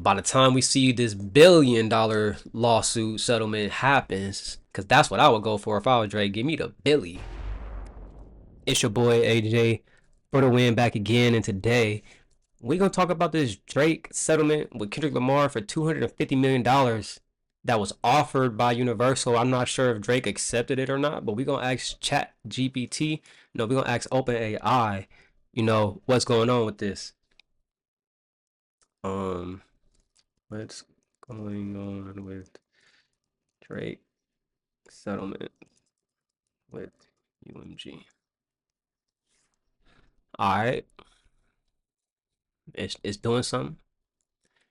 By the time we see this $1 billion lawsuit settlement happens, because that's what I would go for if I was Drake. Give me the Billy. It's your boy AJ for the win back again, and today we gonna talk about this Drake settlement with Kendrick Lamar for $250 million that was offered by Universal. I'm not sure if Drake accepted it or not, but we gonna ask Chat GPT. No, we gonna ask OpenAI. What's going on with this? Um, what's going on with Drake settlement with UMG? All right, it's doing something.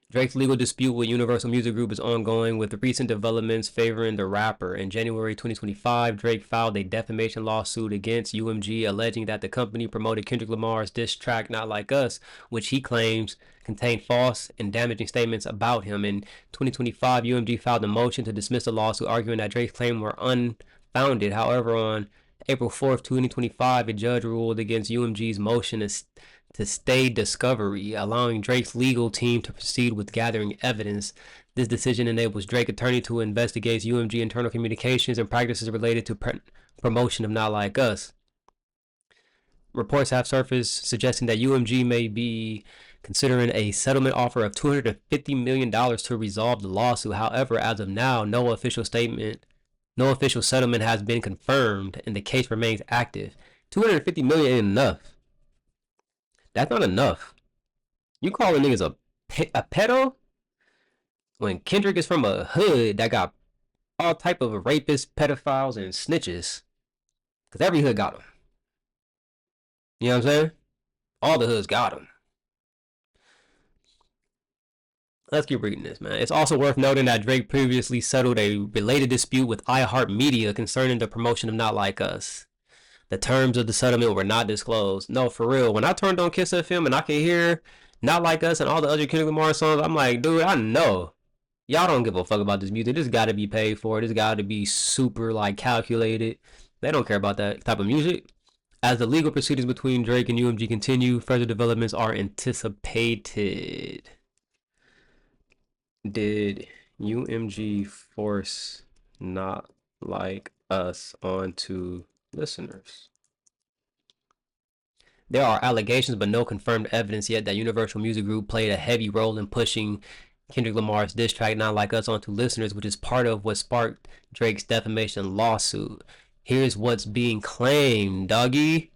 Drake's legal dispute with Universal Music Group is ongoing, with recent developments favoring the rapper. In January 2025, Drake filed a defamation lawsuit against UMG, alleging that the company promoted Kendrick Lamar's diss track Not Like Us, which he claims contained false and damaging statements about him. In 2025, UMG filed a motion to dismiss the lawsuit, arguing that Drake's claims were unfounded. However, on April 4th, 2025, a judge ruled against UMG's motion to stay discovery, allowing Drake's legal team to proceed with gathering evidence. This decision enables Drake attorney to investigate UMG internal communications and practices related to promotion of Not Like Us. Reports have surfaced suggesting that UMG may be considering a settlement offer of $250 million to resolve the lawsuit. However, as of now, no official settlement has been confirmed, and the case remains active. $250 million ain't enough. That's not enough. You calling niggas a pedo when Kendrick is from a hood that got all type of rapists, pedophiles, and snitches. Cause every hood got them. You know what I'm saying? All the hoods got them. Let's keep reading this, man. It's also worth noting that Drake previously settled a related dispute with iHeartMedia concerning the promotion of Not Like Us. The terms of the settlement were not disclosed. No, for real. When I turned on Kiss FM and I could hear Not Like Us and all the other Kendrick Lamar songs, I'm like, dude, I know. Y'all don't give a fuck about this music. This got to be paid for. This got to be super, like, calculated. They don't care about that type of music. As the legal proceedings between Drake and UMG continue, further developments are anticipated. Did UMG force Not Like Us onto listeners? There are allegations but no confirmed evidence yet that Universal Music Group played a heavy role in pushing Kendrick Lamar's diss track Not Like Us onto listeners, which is part of what sparked Drake's defamation lawsuit. Here's what's being claimed, doggy.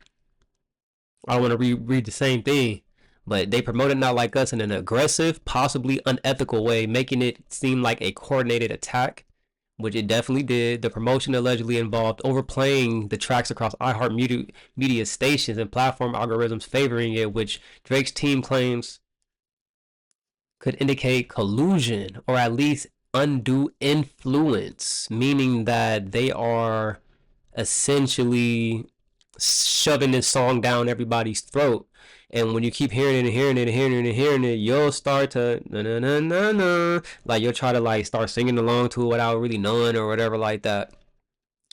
I don't want to read the same thing, but they promoted Not Like Us in an aggressive, possibly unethical way, making it seem like a coordinated attack, which it definitely did. The promotion allegedly involved overplaying the tracks across iHeartMedia stations and platform algorithms favoring it, which Drake's team claims could indicate collusion or at least undue influence, meaning that they are essentially shoving this song down everybody's throat. And when you keep hearing it and hearing it and hearing it and hearing it, you'll start to na na na na na, like you'll try to like start singing along to it without really knowing or whatever like that.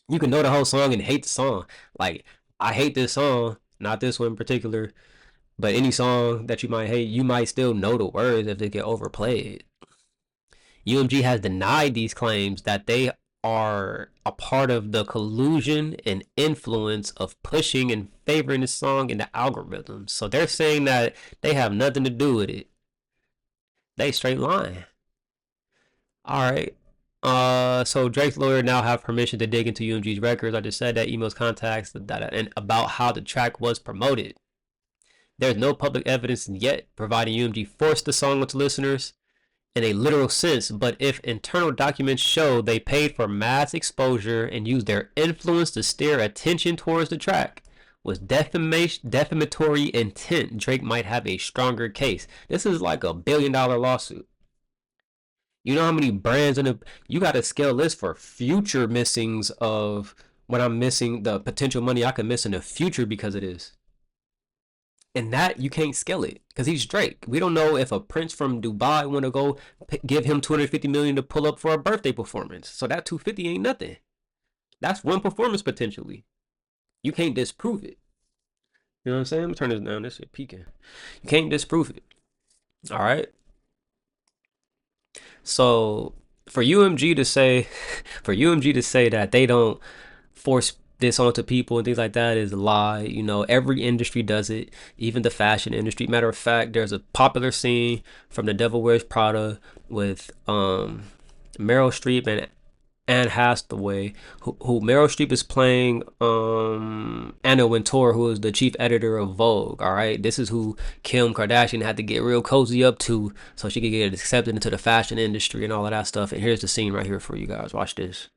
You can know the whole song and hate the song. Like I hate this song, not this one in particular, but any song that you might hate, you might still know the words if they get overplayed. UMG has denied these claims that they are a part of the collusion and influence of pushing and favoring the song in the algorithms. So they're saying that they have nothing to do with it. They straight lying. All right. So Drake's lawyer now have permission to dig into UMG's records. I just said that emails, contacts, data, and about how the track was promoted. There's no public evidence yet providing UMG forced the song onto listeners in a literal sense, but if internal documents show they paid for mass exposure and used their influence to steer attention towards the track with defamatory intent, Drake might have a stronger case. This is like a $1 billion lawsuit. You know how many brands you got to scale this for future missings of when I'm missing the potential money I could miss in the future because of this. And that you can't scale it because he's Drake. We don't know if a prince from Dubai want to go give him 250 million to pull up for a birthday performance. So that 250 ain't nothing. That's one performance potentially. You can't disprove it. You know what I'm saying? Let me turn this down. This shit peaking. You can't disprove it. All right. So for UMG to say, for UMG to say that they don't force this onto people and things like that is a lie. You know, every industry does it, even the fashion industry. Matter of fact, there's a popular scene from The Devil Wears Prada with Meryl Streep and Anne Hathaway, who Meryl Streep is playing Anna Wintour, who is the chief editor of Vogue. All right, this is who Kim Kardashian had to get real cozy up to so she could get accepted into the fashion industry and all of that stuff. And here's the scene right here for you guys. Watch this.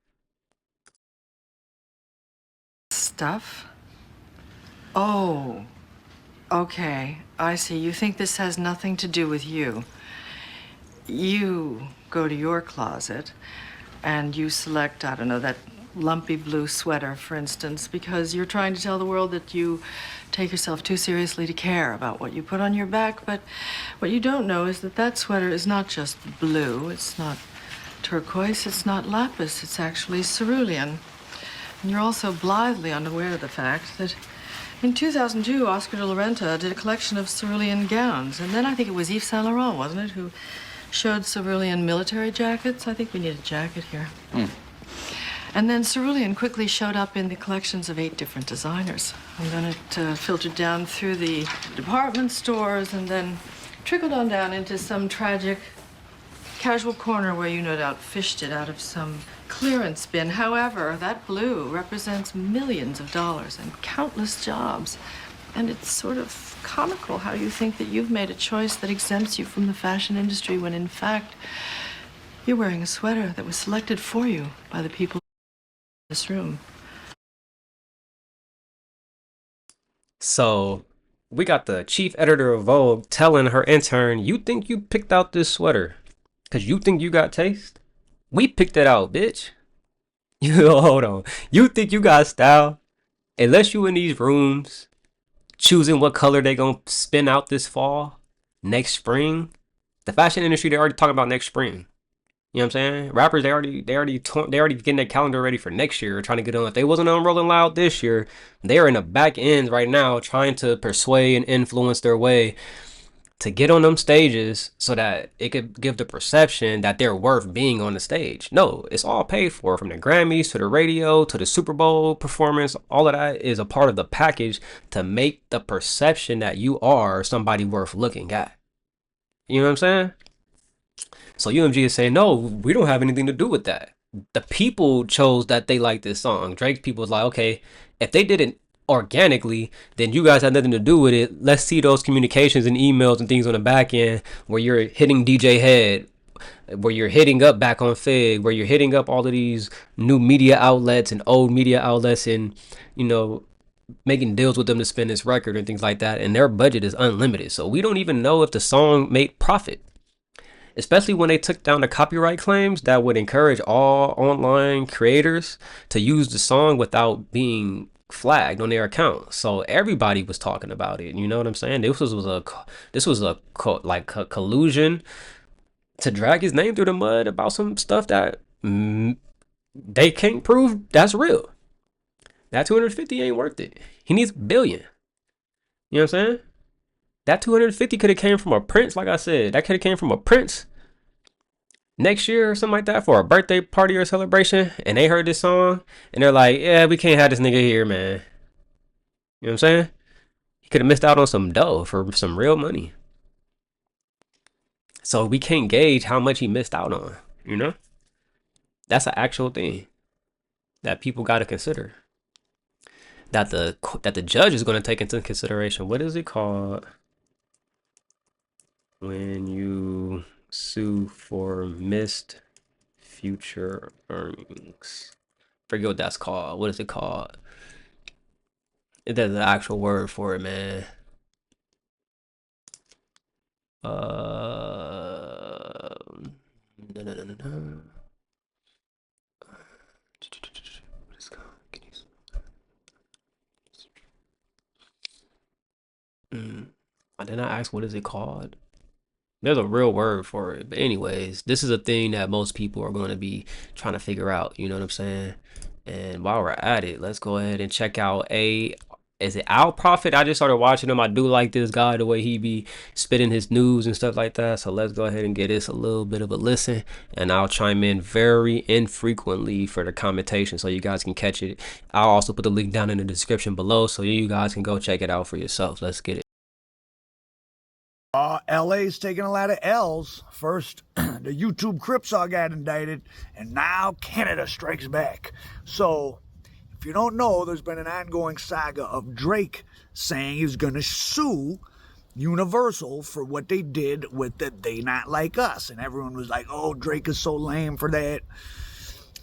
Stuff? Oh, okay. I see. You think this has nothing to do with you. You go to your closet and you select, I don't know, that lumpy blue sweater, for instance, because you're trying to tell the world that you take yourself too seriously to care about what you put on your back. But what you don't know is that that sweater is not just blue, it's not turquoise, it's not lapis, it's actually cerulean. And you're also blithely unaware of the fact that in 2002, Oscar de la Renta did a collection of cerulean gowns. And then I think it was Yves Saint Laurent, wasn't it, who showed cerulean military jackets? I think we need a jacket here. And then cerulean quickly showed up in the collections of 8 different designers. And then it filtered down through the department stores and then trickled on down into some tragic casual corner where you no doubt fished it out of some clearance bin. However, that blue represents millions of dollars and countless jobs. And it's sort of comical how you think that you've made a choice that exempts you from the fashion industry when in fact you're wearing a sweater that was selected for you by the people in this room. So we got the chief editor of Vogue telling her intern, "You think you picked out this sweater because you think you got taste? We picked it out, bitch." You hold on. You think you got style? Unless you in these rooms choosing what color they gonna spin out this fall, next spring. The fashion industry, they already talking about next spring. You know what I'm saying? Rappers, they already getting their calendar ready for next year, trying to get on. If they wasn't on Rolling Loud this year, they're in the back end right now trying to persuade and influence their way to get on them stages so that it could give the perception that they're worth being on the stage. No, it's all paid for, from the Grammys to the radio to the Super Bowl performance. All of that is a part of the package to make the perception that you are somebody worth looking at. You know what I'm saying? So UMG is saying, no, we don't have anything to do with that. The people chose that they like this song. Drake's people was like, okay, if they did it organically, then you guys had nothing to do with it. Let's see those communications and emails and things on the back end where you're hitting DJ Head, where you're hitting up back on Fig, where you're hitting up all of these new media outlets and old media outlets and, you know, making deals with them to spin this record and things like that. And their budget is unlimited. So we don't even know if the song made profit, especially when they took down the copyright claims that would encourage all online creators to use the song without being flagged on their account. So everybody was talking about it. You know what I'm saying? This was a collusion to drag his name through the mud about some stuff that they can't prove that's real. That 250 ain't worth it. He needs a billion. You know what I'm saying? That 250 could have came from a Prince, like I said. That could have came from a Prince next year or something like that for a birthday party or celebration, and they heard this song and they're like, yeah, we can't have this nigga here, man. You know what I'm saying? He could have missed out on some dough for some real money. So we can't gauge how much he missed out on, you know? That's an actual thing that people got to consider. That the judge is going to take into consideration. What is it called when you sue for missed future earnings? Forget what that's called. What is it called? There's an actual word for it, man. No, no, no, no, no. What is it called? I did not ask what is it called. There's a real word for it. But anyways, this is a thing that most people are going to be trying to figure out. You know what I'm saying? And while we're at it, let's go ahead and check out is it Al Prophet? I just started watching him. I do like this guy, the way he be spitting his news and stuff like that. So let's go ahead and get this a little bit of a listen, and I'll chime in very infrequently for the commentation so you guys can catch it. I'll also put the link down in the description below so you guys can go check it out for yourself. Let's get it. LA's taking a lot of L's. First, the YouTube Crips all got indicted, and now Canada strikes back. So, if you don't know, there's been an ongoing saga of Drake saying he was going to sue Universal for what they did with the They Not Like Us. And everyone was like, oh, Drake is so lame for that.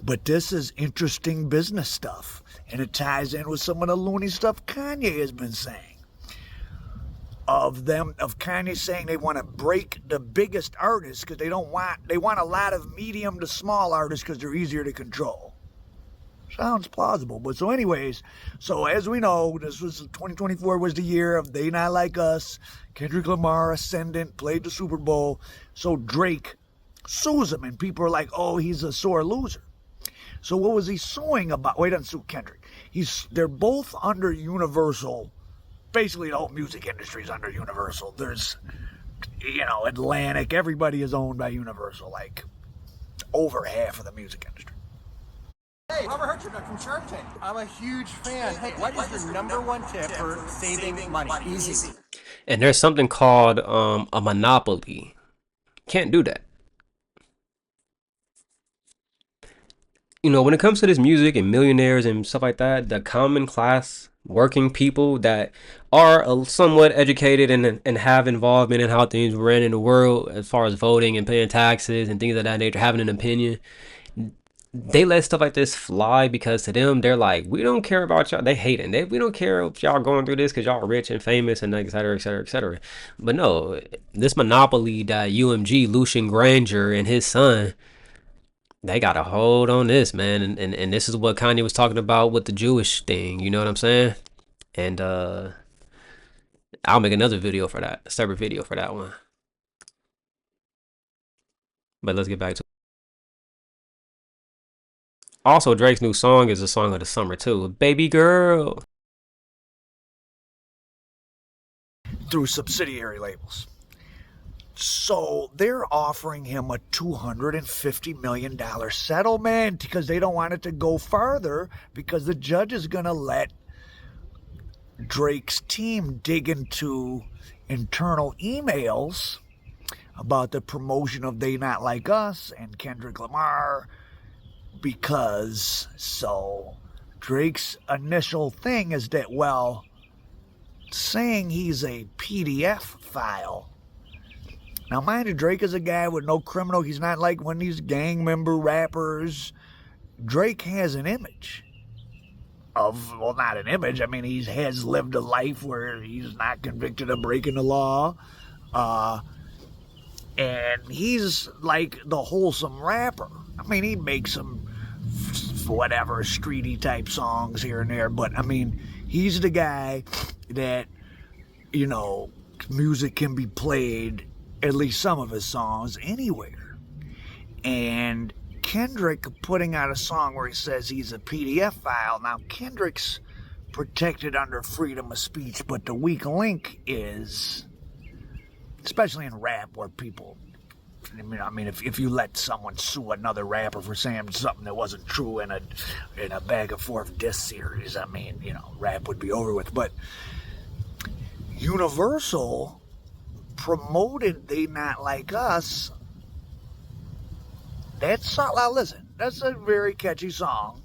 But this is interesting business stuff, and it ties in with some of the loony stuff Kanye has been saying. Of Kanye saying they want to break the biggest artists because they want a lot of medium to small artists because they're easier to control. Sounds plausible. But so anyways, so as we know, 2024 was the year of They Not Like Us. Kendrick Lamar, Ascendant, played the Super Bowl. So Drake sues him, and people are like, oh, he's a sore loser. So what was he suing about? Wait, he doesn't sue Kendrick. They're both under Universal. Basically, the whole music industry is under Universal. There's, Atlantic. Everybody is owned by Universal, like over half of the music industry. Hey, Robert Herjavec from Shark Tank. I'm a huge fan. Hey, what is your number one tip for saving money? Easy. And there's something called a monopoly. Can't do that. When it comes to this music and millionaires and stuff like that, the common class working people that are somewhat educated and have involvement in how things ran in the world as far as voting and paying taxes and things of that nature, having an opinion, they let stuff like this fly because to them, they're like, we don't care about y'all. They hate it. We don't care if y'all going through this because y'all are rich and famous and et cetera, et cetera, et cetera. But no, this monopoly that UMG, Lucian Granger, and his son, they got a hold on this, man. And this is what Kanye was talking about with the Jewish thing. You know what I'm saying? And I'll make another video for that, a separate video for that one. But let's get back to it. Also, Drake's new song is a song of the summer too, Baby Girl. Through subsidiary labels. So they're offering him a $250 million settlement because they don't want it to go farther because the judge is going to let Drake's team dig into internal emails about the promotion of They Not Like Us and Kendrick Lamar because Drake's initial thing is that, well, saying he's a PDF file. Now, mind you, Drake is a guy with no criminal. He's not like one of these gang member rappers. Drake has an image of, well, not an image. I mean, he has lived a life where he's not convicted of breaking the law. And he's like the wholesome rapper. I mean, he makes some whatever streety type songs here and there. But, I mean, he's the guy that, music can be played, at least some of his songs, anywhere. And Kendrick putting out a song where he says he's a PDF file. Now, Kendrick's protected under freedom of speech, but the weak link is, especially in rap where people, if you let someone sue another rapper for saying something that wasn't true in a bag of forth diss series, rap would be over with. But Universal promoted They Not Like Us. That song, now listen, that's a very catchy song.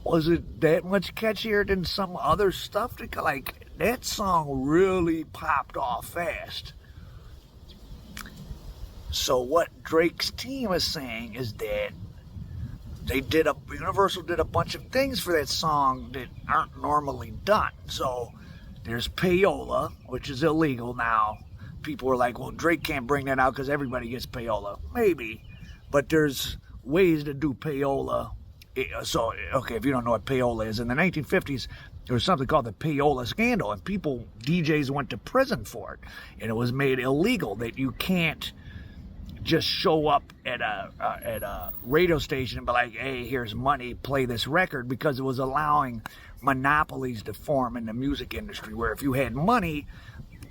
Was it that much catchier than some other stuff? Like, that song really popped off fast. So what Drake's team is saying is that Universal did a bunch of things for that song that aren't normally done. So there's payola, which is illegal now. People are like, well, Drake can't bring that out because everybody gets payola. Maybe. But there's ways to do payola. So, okay, if you don't know what payola is, in the 1950s, there was something called the payola scandal, and DJs went to prison for it. And it was made illegal that you can't just show up at a radio station and be like, hey, here's money, play this record, because it was allowing monopolies to form in the music industry, where if you had money,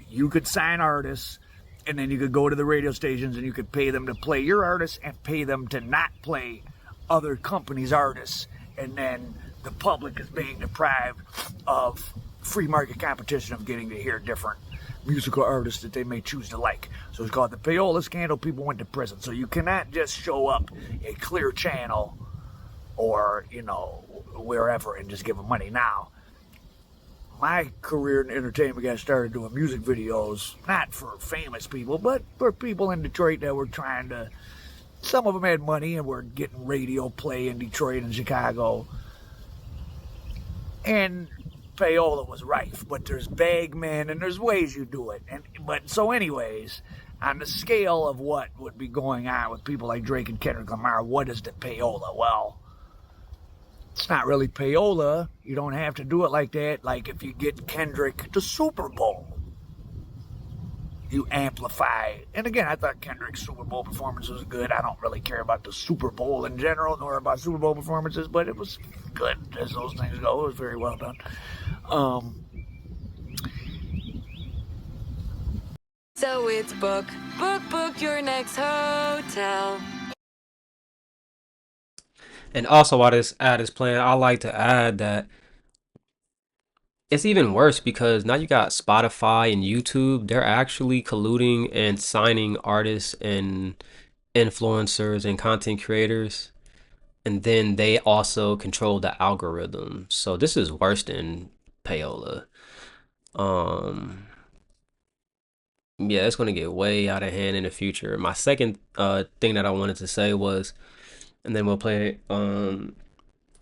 you could sign artists, and then you could go to the radio stations and you could pay them to play your artists and pay them to not play other companies' artists. And then the public is being deprived of free market competition of getting to hear different musical artists that they may choose to like. So it's called the Payola Scandal. People went to prison. So you cannot just show up a Clear Channel or, wherever and just give them money. Now, my career in entertainment got started doing music videos, not for famous people, but for people in Detroit that were trying to, some of them had money and were getting radio play in Detroit and Chicago. And payola was rife, but there's bagmen and there's ways you do it. So anyways, on the scale of what would be going on with people like Drake and Kendrick Lamar, what is the payola? Well, it's not really payola. You don't have to do it like that. Like if you get Kendrick to Super Bowl, you amplify. And again, I thought Kendrick's Super Bowl performance was good. I don't really care about the Super Bowl in general, nor about Super Bowl performances, but it was good as those things go. It was very well done. So it's book your next hotel. And also, while this ad is playing, I like to add that it's even worse because now you got Spotify and YouTube. They're actually colluding and signing artists and influencers and content creators. And then they also control the algorithm. So this is worse than payola. Yeah, it's gonna get way out of hand in the future. My second thing that I wanted to say was, and then we'll play it.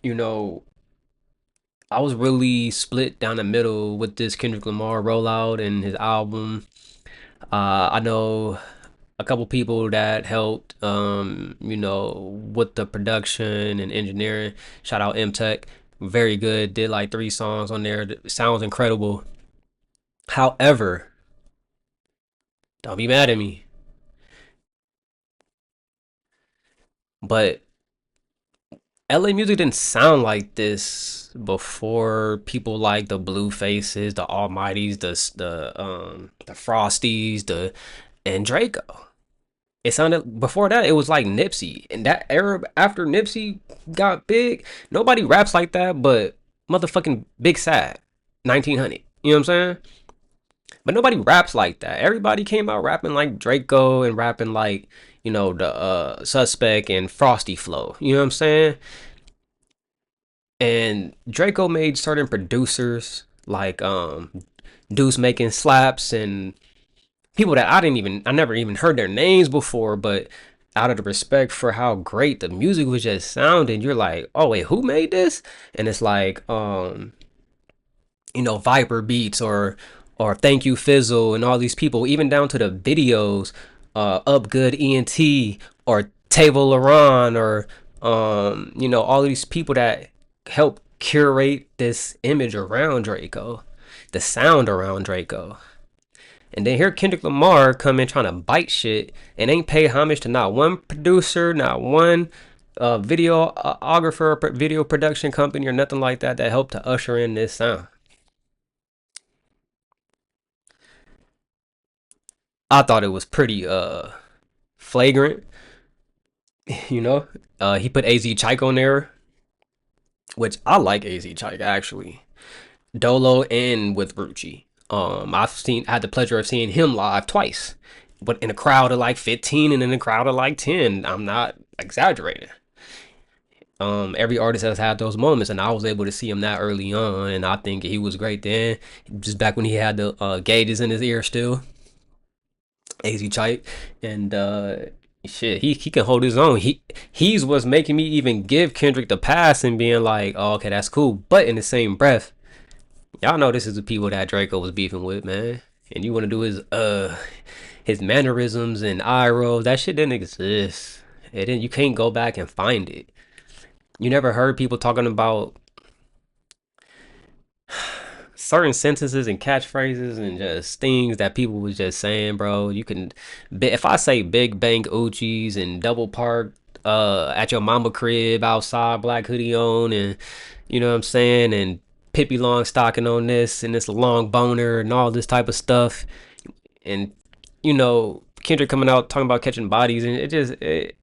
You know, I was really split down the middle with this Kendrick Lamar rollout and his album. I know a couple people that helped, with the production and engineering. Shout out M Tech, very good. Did like 3 songs on there. Sounds incredible. However, don't be mad at me, but LA music didn't sound like this before people like the Blue Faces, the Almighties, the Frosties, and Draco. It sounded before that it was like Nipsey. And that era after Nipsey got big, nobody raps like that but motherfucking Big Sad 1900. You know what I'm saying? But nobody raps like that. Everybody came out rapping like Draco and rapping like, the Suspect and Frosty Flow. You know what I'm saying? And Draco made certain producers like Deuce making slaps and people that I never even heard their names before, but out of the respect for how great the music was just sounding, you're like, oh wait, who made this? And it's like Viper Beats or Thank You Fizzle and all these people, even down to the videos, Up Good ENT or Table Laron or all these people that help curate this image around Draco, the sound around Draco. And then here Kendrick Lamar come in trying to bite shit and ain't pay homage to not one producer, not one videographer, video production company or nothing like that that helped to usher in this sound. I thought it was pretty flagrant, he put AZ Chike on there, which I like AZ Chike actually. Dolo and with Rucci. I had the pleasure of seeing him live twice, but in a crowd of like 15 and in a crowd of like 10. I'm not exaggerating. Every artist has had those moments, and I was able to see him that early on, and I think he was great then. Just back when he had the gauges in his ear still. AZ Chike, and shit, he can hold his own. He's what's making me even give Kendrick the pass and being like, oh, okay, that's cool. But in the same breath, y'all know this is the people that Draco was beefing with, man. And you want to do his mannerisms and eye rolls. That shit didn't exist. You can't go back and find it. You never heard people talking about certain sentences and catchphrases and just things that people was just saying, bro. You can, if I say Big Bang Uchis and Double Park, at your mama crib outside, black hoodie on, and you know what I'm saying, and Pippi Longstocking on this and this long boner and all this type of stuff, and you know Kendrick coming out talking about catching bodies, and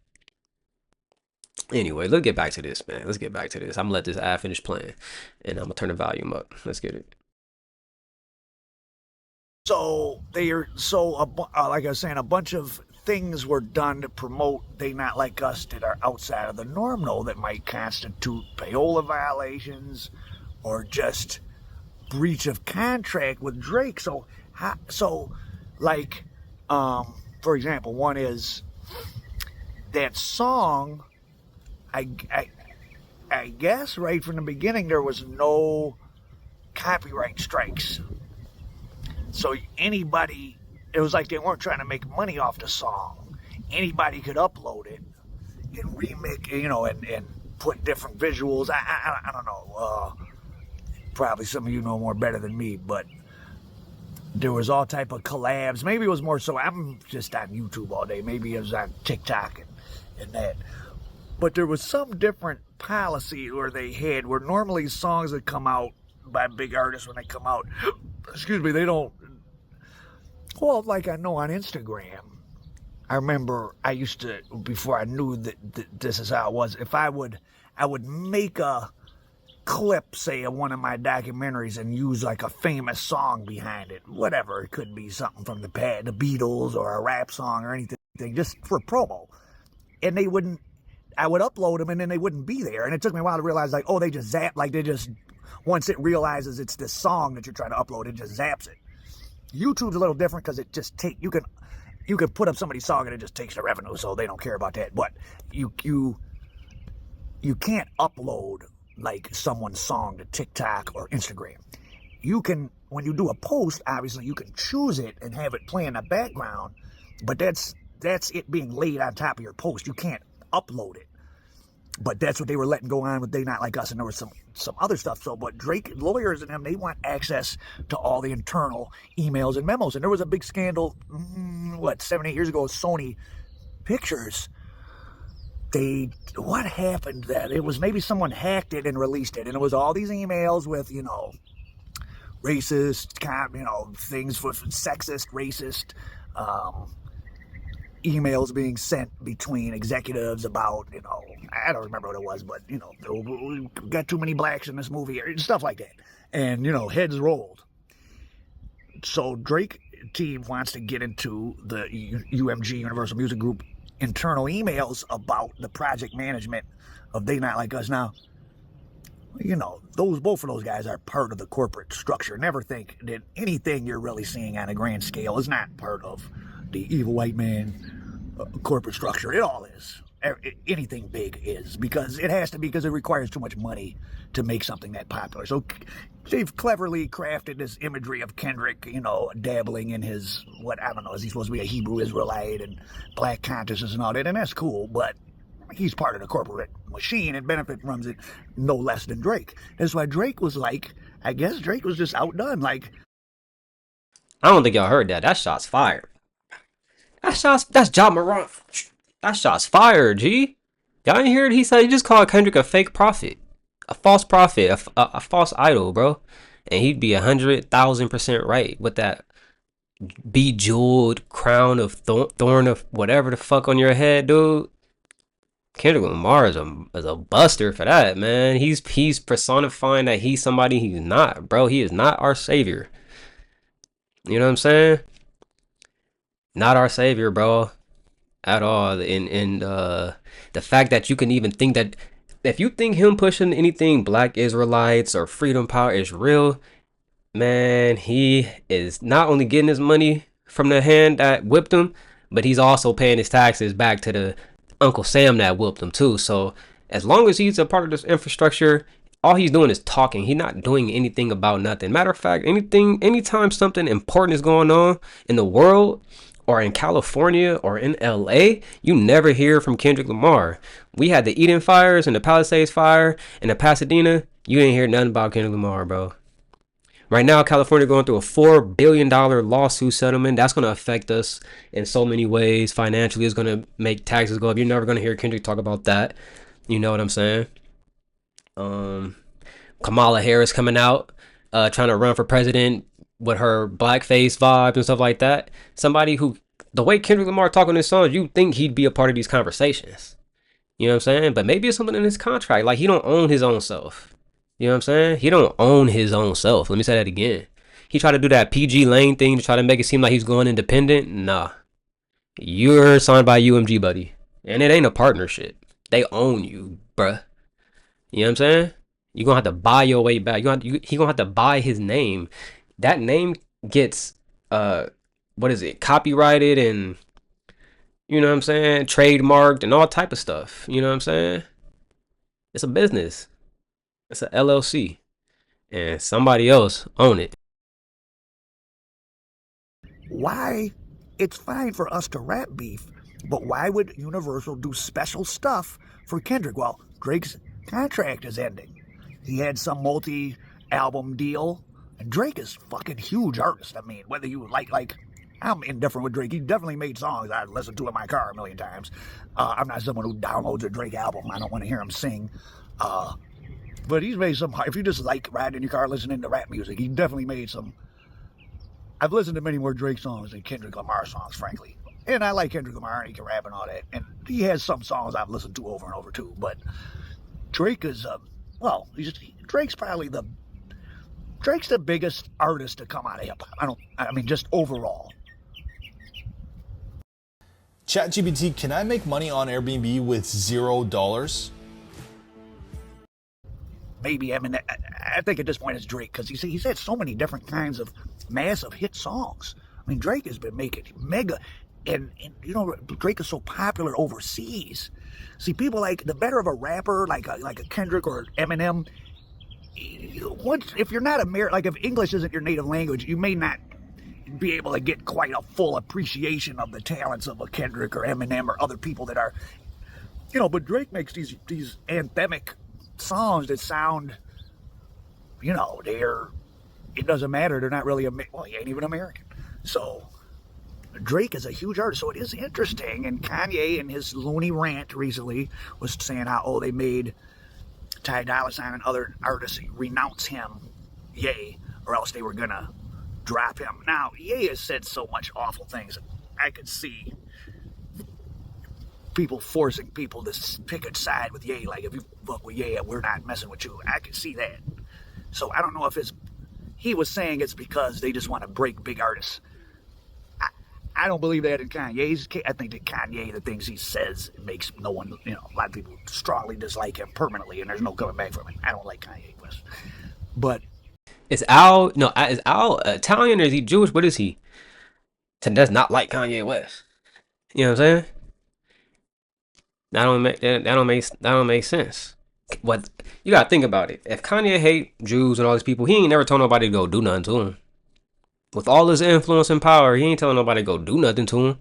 anyway, let's get back to this, man. Let's get back to this. I'm gonna let this ad finish playing, and I'm gonna turn the volume up. Let's get it. So they are like I was saying, a bunch of things were done to promote They Not Like Us that are outside of the norm, though, that might constitute payola violations or just breach of contract with Drake. So like, for example, one is that song. I guess right from the beginning there was no copyright strikes. So anybody, it was like they weren't trying to make money off the song. Anybody could upload it and remake, and put different visuals. I don't know. Probably some of you know more better than me, but there was all type of collabs. Maybe it was more so. I'm just on YouTube all day. Maybe it was on TikTok and that. But there was some different policy where they had, where normally songs that come out by big artists when they come out, excuse me, they don't. Well, like I know on Instagram, I remember I used to, before I knew that this is how it was, if I would make a clip, say, of one of my documentaries and use like a famous song behind it, whatever, it could be something from the Beatles or a rap song or anything, just for promo. And I would upload them and then they wouldn't be there. And it took me a while to realize, like, oh, they just zap, like they just, once it realizes it's this song that you're trying to upload, it just zaps it. YouTube's a little different because it just you can put up somebody's song and it just takes the revenue, so they don't care about that. But you can't upload like someone's song to TikTok or Instagram. You can, when you do a post, obviously you can choose it and have it play in the background, but that's it being laid on top of your post. You can't upload it. But that's what they were letting go on with They Not Like Us, and there was some other stuff. So, but Drake lawyers and them, they want access to all the internal emails and memos. And there was a big scandal, 7, 8 years ago with Sony Pictures. What happened that? It was maybe someone hacked it and released it, and it was all these emails with, racist, things for sexist, racist, emails being sent between executives about, I don't remember what it was, but, we got too many blacks in this movie, stuff like that. And, heads rolled. So Drake team wants to get into the UMG, Universal Music Group, internal emails about the project management of They Not Like Us. Now, both of those guys are part of the corporate structure. Never think that anything you're really seeing on a grand scale is not part of the evil white man corporate structure. It all is. Anything big is, because it has to be, because it requires too much money to make something that popular. So they've cleverly crafted this imagery of Kendrick, dabbling in his, is he supposed to be a Hebrew Israelite and black consciousness and all that, and that's cool, but he's part of the corporate machine and benefit runs it no less than Drake. That's why Drake was I guess Drake was just outdone. Like, I don't think y'all heard that. That shot's fired. That's John Moran. That shot's fired, G. Y'all didn't hear it? He said he just called Kendrick a fake prophet. A false prophet. A false idol, bro. And he'd be 100,000% right with that bejeweled crown of thorn of whatever the fuck on your head, dude. Kendrick Lamar is a buster for that, man. He's personifying that he's somebody he's not, bro. He is not our savior. You know what I'm saying? Not our savior, bro, at all. And the fact that you can even think that, if you think him pushing anything black Israelites or freedom power is real, man, he is not only getting his money from the hand that whipped him, but he's also paying his taxes back to the Uncle Sam that whipped him too. So as long as he's a part of this infrastructure, all he's doing is talking. He's not doing anything about nothing. Matter of fact, anytime something important is going on in the world, or in California, or in LA, you never hear from Kendrick Lamar. We had the Eden fires and the Palisades fire and the Pasadena. You didn't hear nothing about Kendrick Lamar, bro. Right now, California going through a $4 billion lawsuit settlement. That's going to affect us in so many ways. Financially, it's going to make taxes go up. You're never going to hear Kendrick talk about that. You know what I'm saying? Um, Kamala Harris coming out, trying to run for president with her blackface vibes and stuff like that. Somebody who, the way Kendrick Lamar talking his songs, you think he'd be a part of these conversations. You know what I'm saying? But maybe it's something in his contract. Like, he don't own his own self. You know what I'm saying? He don't own his own self. Let me say that again. He tried to do that PG Lane thing to try to make it seem like he's going independent. Nah. You're signed by UMG, buddy. And it ain't a partnership. They own you, bruh. You know what I'm saying? You're gonna have to buy your way back. He gonna have to buy his name. That name gets what is it? Copyrighted and you know what I'm saying? Trademarked and all type of stuff. You know what I'm saying? It's a business. It's a LLC. And somebody else own it. Why? It's fine for us to rap beef, but why would Universal do special stuff for Kendrick? Well, Drake's contract is ending. He had some multi-album deal, and Drake is fucking huge artist. I mean, whether you like, I'm indifferent with Drake. He definitely made songs I listened to in my car a million times. I'm not someone who downloads a Drake album. I don't want to hear him sing. But he's made some, if you just like riding in your car listening to rap music, he definitely made some. I've listened to many more Drake songs than Kendrick Lamar songs, frankly. And I like Kendrick Lamar, and he can rap and all that. And he has some songs I've listened to over and over, too. But Drake is, Drake's the biggest artist to come out of hip-hop. I mean, just overall. ChatGPT, can I make money on Airbnb with $0? Maybe, I mean, I think at this point it's Drake, because he's had so many different kinds of massive hit songs. I mean, Drake has been making mega, and you know, Drake is so popular overseas. See, people like, the better of a rapper, like a Kendrick or Eminem, if you're not like if English isn't your native language, you may not be able to get quite a full appreciation of the talents of a Kendrick or Eminem or other people that are, you know, but Drake makes these anthemic songs that sound, you know, it doesn't matter, they're not really, well, he ain't even American. So Drake is a huge artist, so it is interesting. And Kanye in his loony rant recently was saying how, they made Ty Dolla $ign and other artists renounce him, Ye, or else they were gonna drop him. Now, Ye has said so much awful things. I could see people forcing people to pick a side with Ye. Like, if you fuck with Ye, we're not messing with you. I could see that. So I don't know if he was saying it's because they just want to break big artists. I don't believe that in Kanye's case. I think that Kanye, the things he says, makes no one, you know, a lot of people strongly dislike him permanently, and there's no coming back from it. I don't like Kanye West. But Is Al Italian or is he Jewish? What is he? Does not like Kanye West. You know what I'm saying? That don't make sense. What you gotta think about it. If Kanye hate Jews and all these people, he ain't never told nobody to go do nothing to him. With all his influence and power, he ain't telling nobody to go do nothing to him.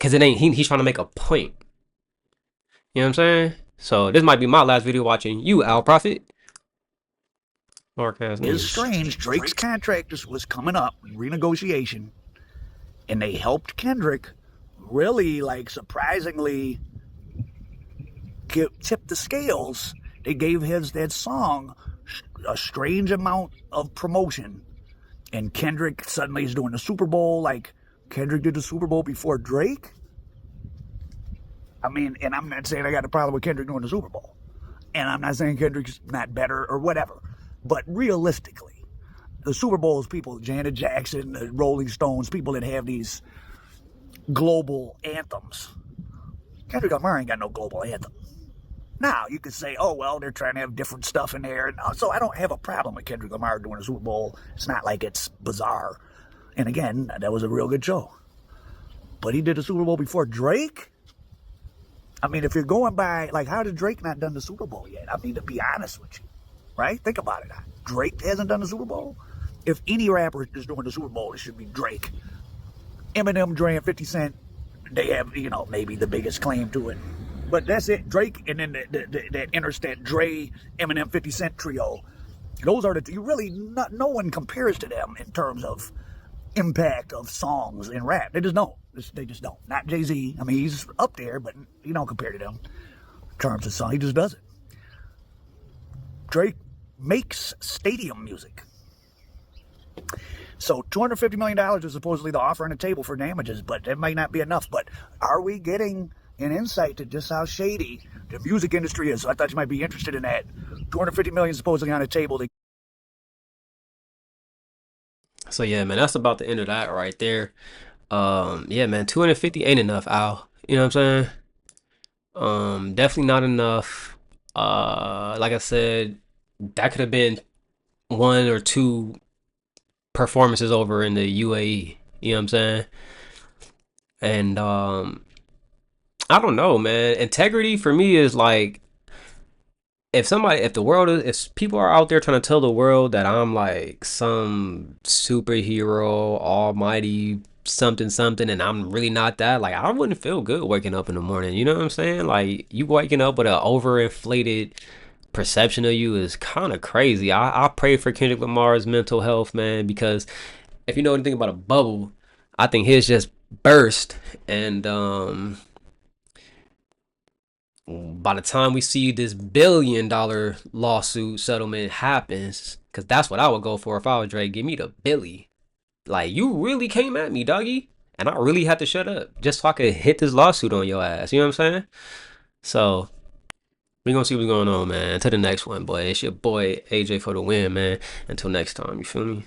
Cause it ain't he's trying to make a point. You know what I'm saying? So this might be my last video watching you, Al Prophet. It's strange. Drake's contract was coming up, renegotiation, and they helped Kendrick really, like, surprisingly tip the scales. They gave that song a strange amount of promotion, and Kendrick suddenly is doing the Super Bowl. Like, Kendrick did the Super Bowl before Drake. I mean, and I'm not saying I got a problem with Kendrick doing the Super Bowl, and I'm not saying Kendrick's not better or whatever, but realistically, the Super Bowl is people, Janet Jackson, the Rolling Stones, people that have these global anthems. Kendrick Lamar ain't got no global anthem. Now, you could say, oh, well, they're trying to have different stuff in there. And so I don't have a problem with Kendrick Lamar doing a Super Bowl. It's not like it's bizarre. And again, that was a real good show. But he did the Super Bowl before Drake? I mean, if you're going by, like, how did Drake not done the Super Bowl yet? I mean, to be honest with you, right? Think about it. Drake hasn't done the Super Bowl? If any rapper is doing the Super Bowl, it should be Drake. Eminem, Dre, and 50 Cent, they have, you know, maybe the biggest claim to it. But that's it. Drake, and then that Interstate Dre, Eminem, 50 Cent trio, Those are the you really not no one compares to them in terms of impact of songs in rap. They just don't. They just don't. Not Jay-Z. I mean, he's up there, but you don't compare to them in terms of song. He just does it. Drake makes stadium music. So $250 million is supposedly the offer on the table for damages, but that might not be enough. But are we getting an insight to just how shady the music industry is? So I thought you might be interested in that. $250 million supposedly on the table. So yeah, man, that's about the end of that right there. Yeah, man, 250 ain't enough, Al. You know what I'm saying? Definitely not enough. Like I said, that could have been one or two performances over in the UAE. You know what I'm saying? And I don't know, man. Integrity for me is like if the world is, if people are out there trying to tell the world that I'm like some superhero, almighty something something, and I'm really not that, like I wouldn't feel good waking up in the morning. You know what I'm saying? Like you waking up with an overinflated perception of you is kind of crazy. I pray for Kendrick Lamar's mental health, man, because if you know anything about a bubble, I think his just burst, and by the time we see this $1 billion lawsuit settlement happens, because that's what I would go for if I was Drake. Give me the Billy. Like you really came at me, doggy, and I really had to shut up just so I could hit this lawsuit on your ass. You know what I'm saying? So we gonna see what's going on, man. Until the next one, boy. It's your boy AJ for the win, man. Until next time, you feel me?